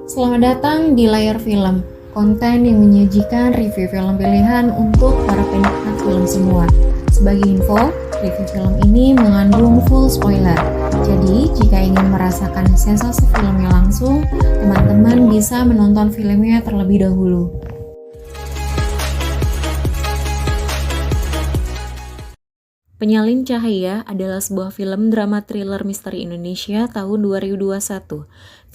Selamat datang di Layar Film, konten yang menyajikan review film pilihan untuk para penikmat film semua. Sebagai info, review film ini mengandung full spoiler. Jadi, jika ingin merasakan sensasi filmnya langsung, teman-teman bisa menonton filmnya terlebih dahulu. Penyalin Cahaya adalah sebuah film drama thriller misteri Indonesia tahun 2021.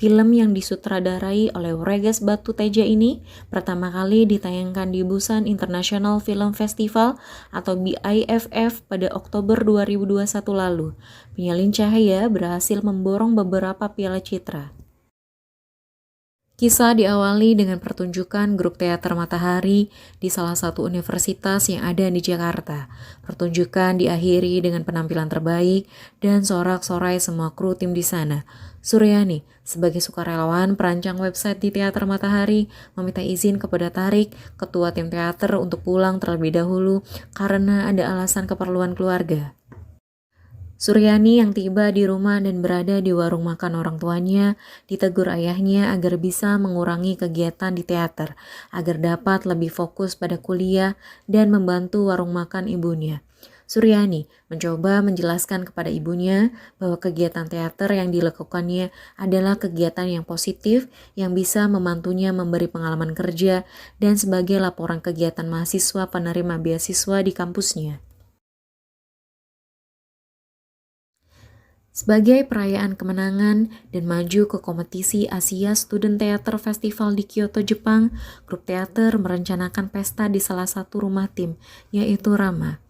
Film yang disutradarai oleh Regas Batu Teja ini pertama kali ditayangkan di Busan International Film Festival atau BIFF pada Oktober 2021 lalu. Penyalin Cahaya berhasil memborong beberapa piala citra. Kisah diawali dengan pertunjukan grup teater Matahari di salah satu universitas yang ada di Jakarta. Pertunjukan diakhiri dengan penampilan terbaik dan sorak-sorai semua kru tim di sana. Suryani, sebagai sukarelawan perancang website di Teater Matahari, meminta izin kepada Tarik, ketua tim teater, untuk pulang terlebih dahulu karena ada alasan keperluan keluarga. Suryani yang tiba di rumah dan berada di warung makan orang tuanya, ditegur ayahnya agar bisa mengurangi kegiatan di teater, agar dapat lebih fokus pada kuliah dan membantu warung makan ibunya. Suryani mencoba menjelaskan kepada ibunya bahwa kegiatan teater yang dilakukannya adalah kegiatan yang positif yang bisa membantunya memberi pengalaman kerja dan sebagai laporan kegiatan mahasiswa penerima beasiswa di kampusnya. Sebagai perayaan kemenangan dan maju ke kompetisi Asia Student Theater Festival di Kyoto, Jepang, grup teater merencanakan pesta di salah satu rumah tim, yaitu Rama.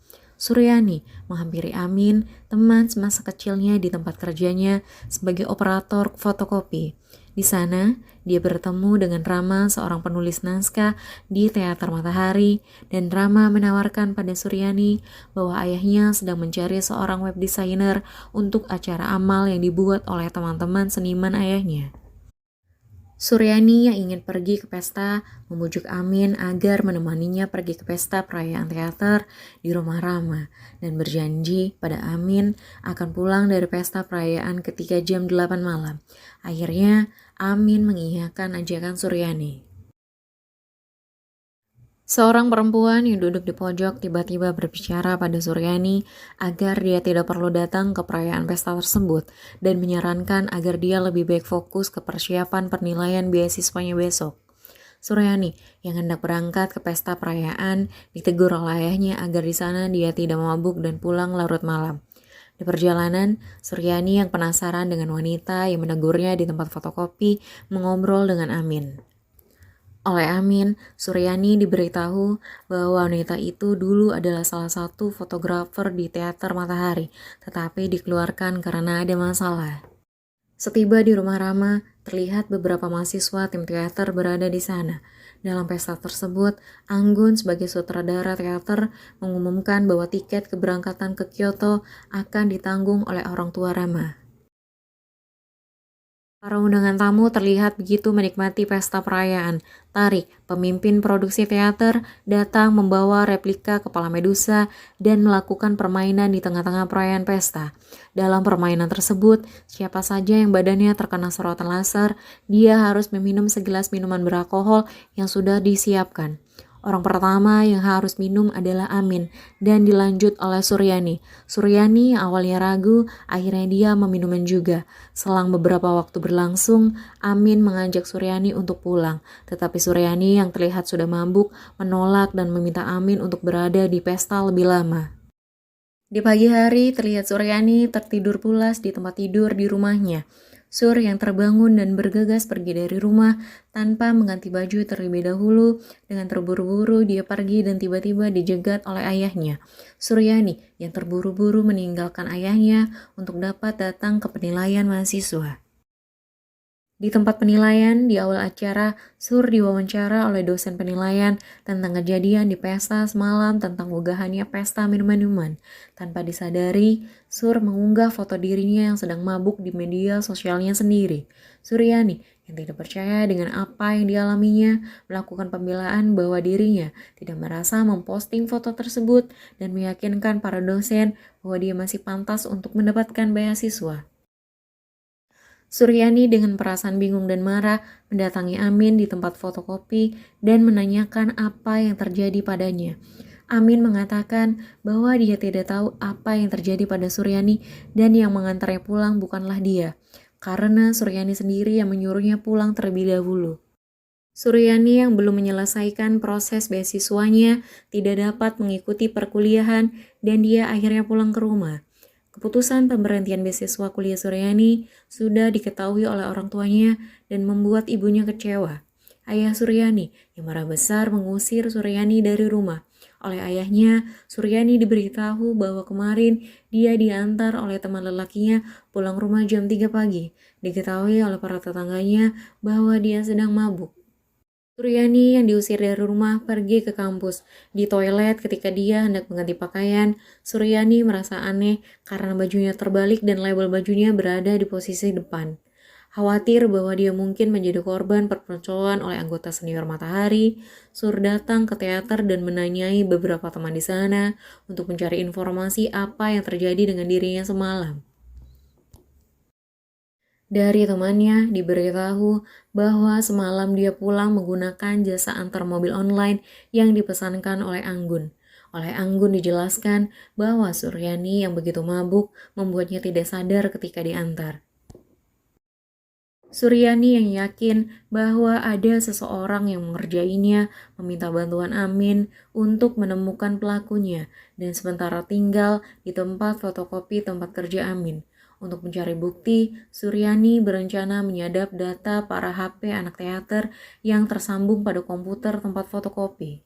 Suryani menghampiri Amin, teman semasa kecilnya di tempat kerjanya sebagai operator fotokopi. Di sana, dia bertemu dengan Rama, seorang penulis naskah di Teater Matahari, dan Rama menawarkan pada Suryani bahwa ayahnya sedang mencari seorang web designer untuk acara amal yang dibuat oleh teman-teman seniman ayahnya. Suryani yang ingin pergi ke pesta membujuk Amin agar menemaninya pergi ke pesta perayaan teater di rumah Rama dan berjanji pada Amin akan pulang dari pesta perayaan ketika jam 8 malam. Akhirnya Amin mengiyakan ajakan Suryani. Seorang perempuan yang duduk di pojok tiba-tiba berbicara pada Suryani agar dia tidak perlu datang ke perayaan pesta tersebut dan menyarankan agar dia lebih baik fokus ke persiapan penilaian beasiswanya besok. Suryani yang hendak berangkat ke pesta perayaan ditegur oleh ayahnya agar di sana dia tidak mabuk dan pulang larut malam. Di perjalanan, Suryani yang penasaran dengan wanita yang menegurnya di tempat fotokopi mengobrol dengan Amin. Oleh Amin, Suryani diberitahu bahwa wanita itu dulu adalah salah satu fotografer di Teater Matahari, tetapi dikeluarkan karena ada masalah. Setiba di rumah Rama, terlihat beberapa mahasiswa tim teater berada di sana. Dalam pesta tersebut, Anggun sebagai sutradara teater mengumumkan bahwa tiket keberangkatan ke Kyoto akan ditanggung oleh orang tua Rama. Para undangan tamu terlihat begitu menikmati pesta perayaan. Tarik, pemimpin produksi teater, datang membawa replika kepala Medusa dan melakukan permainan di tengah-tengah perayaan pesta. Dalam permainan tersebut, siapa saja yang badannya terkena sorotan laser, dia harus meminum segelas minuman beralkohol yang sudah disiapkan. Orang pertama yang harus minum adalah Amin dan dilanjut oleh Suryani. Suryani yang awalnya ragu, akhirnya dia meminumnya juga. Selang beberapa waktu berlangsung, Amin mengajak Suryani untuk pulang. Tetapi Suryani yang terlihat sudah mabuk menolak dan meminta Amin untuk berada di pesta lebih lama. Di pagi hari terlihat Suryani tertidur pulas di tempat tidur di rumahnya. Sur yang terbangun dan bergegas pergi dari rumah tanpa mengganti baju terlebih dahulu. Dengan terburu-buru dia pergi dan tiba-tiba dijegat oleh ayahnya. Suryani yang terburu-buru meninggalkan ayahnya untuk dapat datang ke penilaian mahasiswa. Di tempat penilaian, di awal acara, Sur diwawancara oleh dosen penilaian tentang kejadian di pesta semalam tentang unggahannya pesta minuman-minuman. Tanpa disadari, Sur mengunggah foto dirinya yang sedang mabuk di media sosialnya sendiri. Suryani yang tidak percaya dengan apa yang dialaminya melakukan pembelaan bahwa dirinya tidak merasa memposting foto tersebut dan meyakinkan para dosen bahwa dia masih pantas untuk mendapatkan beasiswa. Suryani dengan perasaan bingung dan marah mendatangi Amin di tempat fotokopi dan menanyakan apa yang terjadi padanya. Amin mengatakan bahwa dia tidak tahu apa yang terjadi pada Suryani dan yang mengantarnya pulang bukanlah dia, karena Suryani sendiri yang menyuruhnya pulang terlebih dahulu. Suryani yang belum menyelesaikan proses beasiswanya tidak dapat mengikuti perkuliahan dan dia akhirnya pulang ke rumah. Keputusan pemberhentian beasiswa kuliah Suryani sudah diketahui oleh orang tuanya dan membuat ibunya kecewa. Ayah Suryani yang marah besar mengusir Suryani dari rumah. Oleh ayahnya, Suryani diberitahu bahwa kemarin dia diantar oleh teman lelakinya pulang rumah jam 3 pagi. Diketahui oleh para tetangganya bahwa dia sedang mabuk. Suryani yang diusir dari rumah pergi ke kampus. Di toilet ketika dia hendak mengganti pakaian, Suryani merasa aneh karena bajunya terbalik dan label bajunya berada di posisi depan. Khawatir bahwa dia mungkin menjadi korban perpeloncoan oleh anggota senior Matahari, Sur datang ke teater dan menanyai beberapa teman di sana untuk mencari informasi apa yang terjadi dengan dirinya semalam. Dari temannya diberitahu bahwa semalam dia pulang menggunakan jasa antar mobil online yang dipesankan oleh Anggun. Oleh Anggun dijelaskan bahwa Suryani yang begitu mabuk membuatnya tidak sadar ketika diantar. Suryani yang yakin bahwa ada seseorang yang mengerjainya meminta bantuan Amin untuk menemukan pelakunya dan sementara tinggal di tempat fotokopi tempat kerja Amin. Untuk mencari bukti, Suryani berencana menyadap data para HP anak teater yang tersambung pada komputer tempat fotokopi.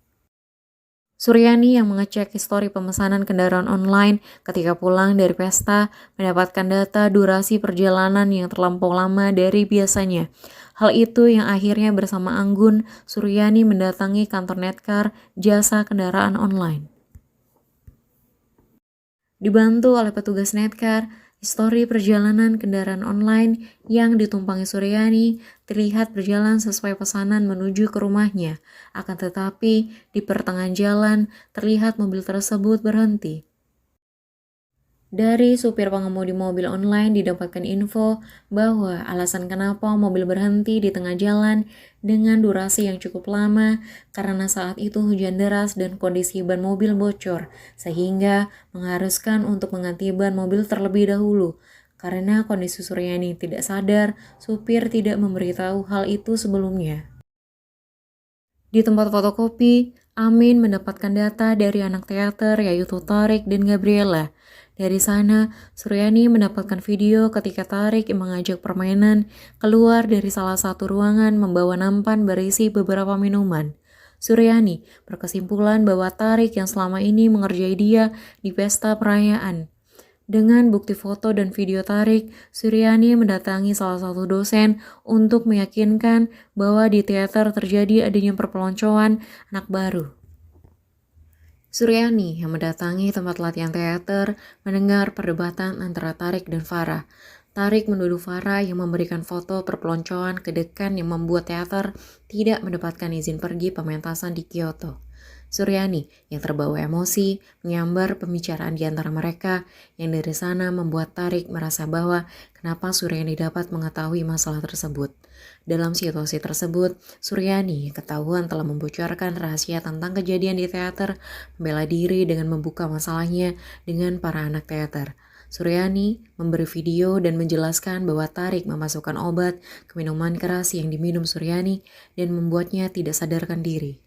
Suryani yang mengecek histori pemesanan kendaraan online ketika pulang dari pesta mendapatkan data durasi perjalanan yang terlampau lama dari biasanya. Hal itu yang akhirnya bersama Anggun, Suryani mendatangi kantor Netcar jasa kendaraan online. Dibantu oleh petugas Netcar, histori perjalanan kendaraan online yang ditumpangi Suryani terlihat berjalan sesuai pesanan menuju ke rumahnya. Akan tetapi, di pertengahan jalan terlihat mobil tersebut berhenti. Dari supir pengemudi mobil online didapatkan info bahwa alasan kenapa mobil berhenti di tengah jalan dengan durasi yang cukup lama karena saat itu hujan deras dan kondisi ban mobil bocor, sehingga mengharuskan untuk mengganti ban mobil terlebih dahulu. Karena kondisi Suryani tidak sadar, supir tidak memberitahu hal itu sebelumnya. Di tempat fotokopi, Amin mendapatkan data dari anak teater yaitu Tarik dan Gabriela. Dari sana, Suryani mendapatkan video ketika Tarik yang mengajak permainan keluar dari salah satu ruangan membawa nampan berisi beberapa minuman. Suryani berkesimpulan bahwa Tarik yang selama ini mengerjai dia di pesta perayaan. Dengan bukti foto dan video Tarik, Suryani mendatangi salah satu dosen untuk meyakinkan bahwa di teater terjadi adanya perpeloncoan anak baru. Suryani yang mendatangi tempat latihan teater mendengar perdebatan antara Tarik dan Farah. Tarik menuduh Farah yang memberikan foto perpeloncoan ke dekan yang membuat teater tidak mendapatkan izin pergi pementasan di Kyoto. Suryani yang terbawa emosi menyambar pembicaraan di antara mereka yang dari sana membuat Tarik merasa bahwa kenapa Suryani dapat mengetahui masalah tersebut. Dalam situasi tersebut, Suryani ketahuan telah membocorkan rahasia tentang kejadian di teater, membela diri dengan membuka masalahnya dengan para anak teater. Suryani memberi video dan menjelaskan bahwa Tarik memasukkan obat ke minuman keras yang diminum Suryani dan membuatnya tidak sadarkan diri.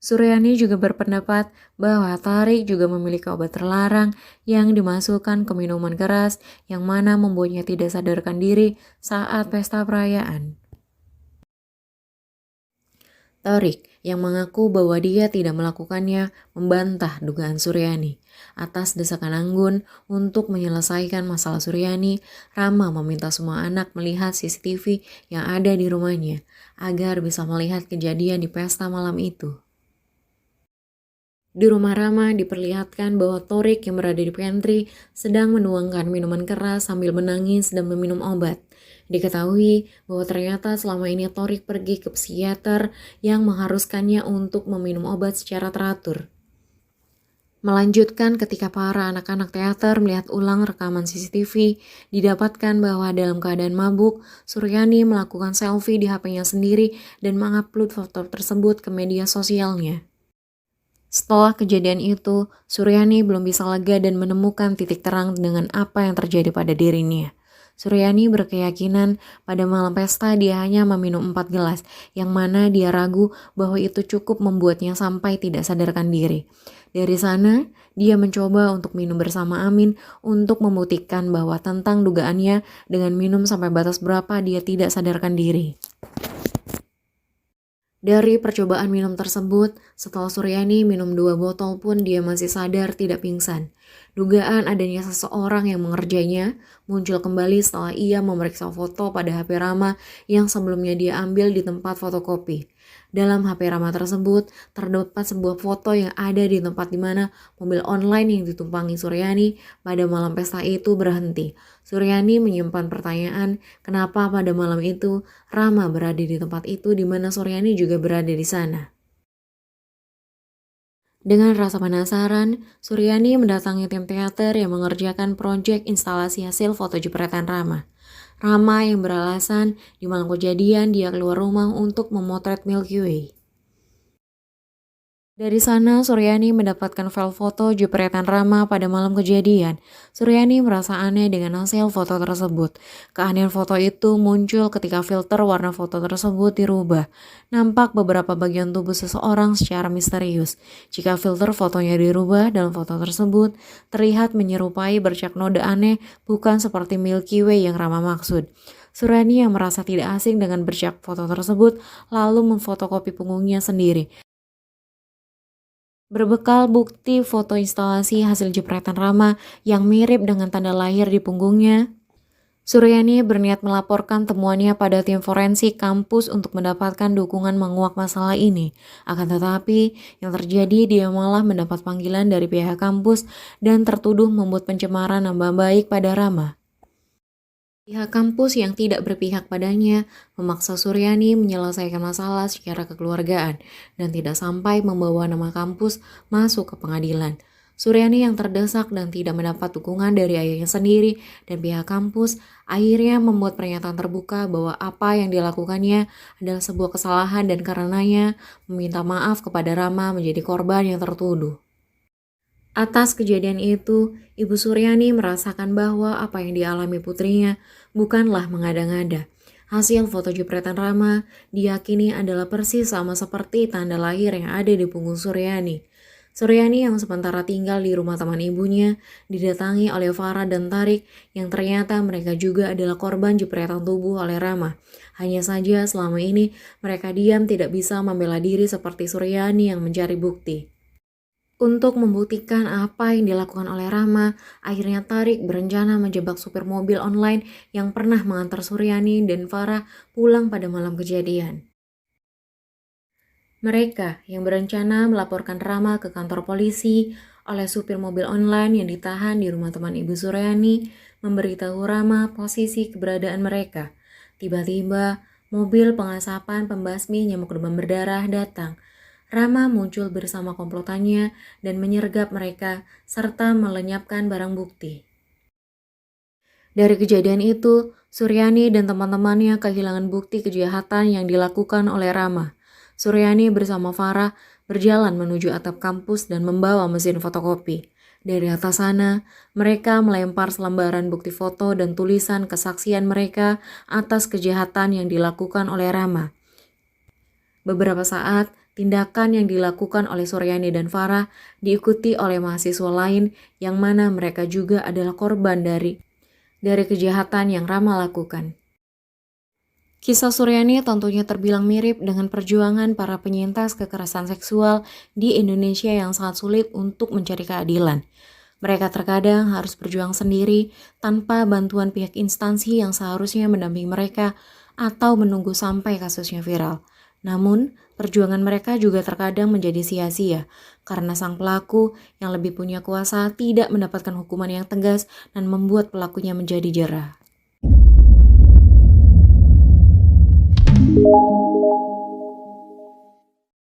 Suryani juga berpendapat bahwa Tarik juga memiliki obat terlarang yang dimasukkan ke minuman keras yang mana membuatnya tidak sadarkan diri saat pesta perayaan. Tarik yang mengaku bahwa dia tidak melakukannya membantah dugaan Suryani. Atas desakan Anggun untuk menyelesaikan masalah Suryani, Rama meminta semua anak melihat CCTV yang ada di rumahnya agar bisa melihat kejadian di pesta malam itu. Di rumah Rama diperlihatkan bahwa Torik yang berada di pantry sedang menuangkan minuman keras sambil menangis dan meminum obat. Diketahui bahwa ternyata selama ini Torik pergi ke psikiater yang mengharuskannya untuk meminum obat secara teratur. Melanjutkan ketika para anak-anak teater melihat ulang rekaman CCTV, didapatkan bahwa dalam keadaan mabuk, Suryani melakukan selfie di HP-nya sendiri dan mengupload foto tersebut ke media sosialnya. Setelah kejadian itu, Suryani belum bisa lega dan menemukan titik terang dengan apa yang terjadi pada dirinya. Suryani berkeyakinan pada malam pesta dia hanya meminum 4 gelas, yang mana dia ragu bahwa itu cukup membuatnya sampai tidak sadarkan diri. Dari sana, dia mencoba untuk minum bersama Amin untuk membuktikan bahwa tentang dugaannya dengan minum sampai batas berapa dia tidak sadarkan diri. Dari percobaan minum tersebut, setelah Suryani minum 2 botol pun dia masih sadar tidak pingsan. Dugaan adanya seseorang yang mengerjainya muncul kembali setelah ia memeriksa foto pada HP Rama yang sebelumnya dia ambil di tempat fotokopi. Dalam HP Rama tersebut, terdapat sebuah foto yang ada di tempat di mana mobil online yang ditumpangi Suryani pada malam pesta itu berhenti. Suryani menyimpan pertanyaan, kenapa pada malam itu Rama berada di tempat itu di mana Suryani juga berada di sana. Dengan rasa penasaran, Suryani mendatangi tim teater yang mengerjakan proyek instalasi hasil foto jepretan Rama. Rama yang beralasan di malam kejadian dia keluar rumah untuk memotret Milky Way. Dari sana, Suryani mendapatkan file foto jepretan Rama pada malam kejadian. Suryani merasa aneh dengan hasil foto tersebut. Keanehan foto itu muncul ketika filter warna foto tersebut dirubah. Nampak beberapa bagian tubuh seseorang secara misterius. Jika filter fotonya dirubah dalam foto tersebut, terlihat menyerupai bercak noda aneh, bukan seperti Milky Way yang Rama maksud. Suryani yang merasa tidak asing dengan bercak foto tersebut, lalu memfotokopi punggungnya sendiri. Berbekal bukti foto instalasi hasil jepretan Rama yang mirip dengan tanda lahir di punggungnya, Suryani berniat melaporkan temuannya pada tim forensik kampus untuk mendapatkan dukungan menguak masalah ini. Akan tetapi, yang terjadi dia malah mendapat panggilan dari pihak kampus dan tertuduh membuat pencemaran nama baik pada Rama. Pihak kampus yang tidak berpihak padanya memaksa Suryani menyelesaikan masalah secara kekeluargaan dan tidak sampai membawa nama kampus masuk ke pengadilan. Suryani yang terdesak dan tidak mendapat dukungan dari ayahnya sendiri dan pihak kampus akhirnya membuat pernyataan terbuka bahwa apa yang dilakukannya adalah sebuah kesalahan dan karenanya meminta maaf kepada Rama menjadi korban yang tertuduh. Atas kejadian itu, Ibu Suryani merasakan bahwa apa yang dialami putrinya bukanlah mengada-ngada. Hasil foto jepretan Rama diyakini adalah persis sama seperti tanda lahir yang ada di punggung Suryani. Suryani yang sementara tinggal di rumah teman ibunya didatangi oleh Farah dan Tarik yang ternyata mereka juga adalah korban jepretan tubuh oleh Rama. Hanya saja selama ini mereka diam tidak bisa membela diri seperti Suryani yang mencari bukti. Untuk membuktikan apa yang dilakukan oleh Rama, akhirnya Tarik berencana menjebak supir mobil online yang pernah mengantar Suryani dan Farah pulang pada malam kejadian. Mereka yang berencana melaporkan Rama ke kantor polisi oleh supir mobil online yang ditahan di rumah teman Ibu Suryani memberitahu Rama posisi keberadaan mereka. Tiba-tiba, mobil pengasapan pembasmi nyamuk demam berdarah datang. Rama muncul bersama komplotannya dan menyergap mereka serta melenyapkan barang bukti. Dari kejadian itu, Suryani dan teman-temannya kehilangan bukti kejahatan yang dilakukan oleh Rama. Suryani bersama Farah berjalan menuju atap kampus dan membawa mesin fotokopi. Dari atas sana, mereka melempar selembaran bukti foto dan tulisan kesaksian mereka atas kejahatan yang dilakukan oleh Rama. Beberapa saat, tindakan yang dilakukan oleh Suryani dan Farah diikuti oleh mahasiswa lain yang mana mereka juga adalah korban dari kejahatan yang Rama lakukan. Kisah Suryani tentunya terbilang mirip dengan perjuangan para penyintas kekerasan seksual di Indonesia yang sangat sulit untuk mencari keadilan. Mereka terkadang harus berjuang sendiri tanpa bantuan pihak instansi yang seharusnya mendampingi mereka atau menunggu sampai kasusnya viral. Namun, perjuangan mereka juga terkadang menjadi sia-sia karena sang pelaku yang lebih punya kuasa tidak mendapatkan hukuman yang tegas dan membuat pelakunya menjadi jera.